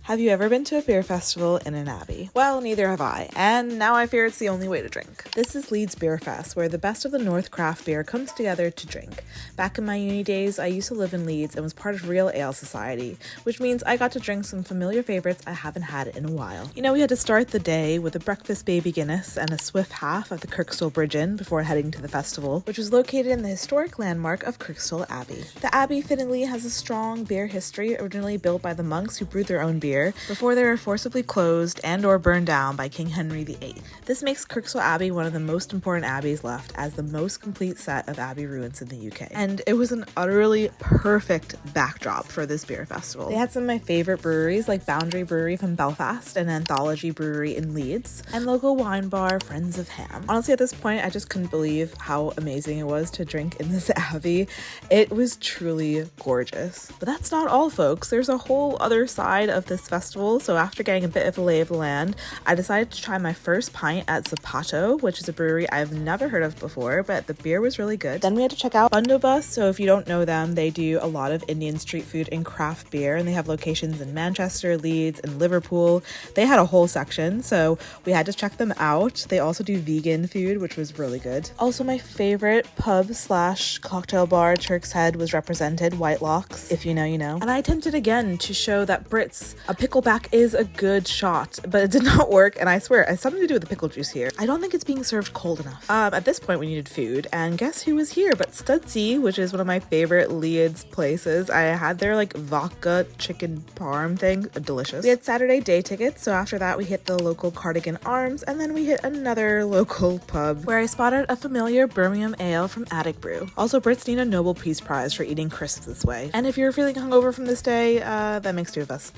Have you ever been to a beer festival in an abbey? Well, neither have I, and now I fear it's the only way to drink. This is Leeds Beer Fest, where the best of the North craft beer comes together to drink. Back in my uni days, I used to live in Leeds and was part of Real Ale Society, which means I got to drink some familiar favorites I haven't had in a while. You know, we had to start the day with a breakfast baby Guinness and a swift half at the Kirkstall Bridge Inn before heading to the festival, which was located in the historic landmark of Kirkstall Abbey. The Abbey fittingly has a strong beer history, originally built by the monks who brewed their own beer before they were forcibly closed and or burned down by King Henry VIII. This makes Kirkstall Abbey one of the most important abbeys left as the most complete set of abbey ruins in the UK. And it was an utterly perfect backdrop for this beer festival. They had some of my favorite breweries like Boundary Brewery from Belfast and Anthology Brewery in Leeds, and local wine bar Friends of Ham. Honestly, at this point, I just couldn't believe how amazing it was to drink in this abbey. It was truly gorgeous. But that's not all, folks. There's a whole other side of this festival. So after getting a bit of a lay of the land, I decided to try my first pint at Zapato, which is a brewery I've never heard of before, but the beer was really good. Then we had to check out Bundobus. So if you don't know them, they do a lot of Indian street food and craft beer, and they have locations in Manchester, Leeds, and Liverpool. They had a whole section, so we had to check them out. They also do vegan food, which was really good. Also, my favorite pub slash cocktail bar, Turk's Head, was represented, White Locks. If you know, you know. And I attempted again to show that Brits, a pickleback is a good shot, but it did not work, and I swear it has something to do with the pickle juice here. I don't think it's being served cold enough. At this point we needed food, and guess who was here but Studsie, which is one of my favorite Leeds places. I had their like vodka chicken parm thing, delicious. We had Saturday day tickets, so after that we hit the local Cardigan Arms, and then we hit another local pub where I spotted a familiar Birmingham ale from Attic Brew. Also, Brits need a Nobel Peace Prize for eating crisps this way. And if you're feeling hungover from this day, that makes two of us.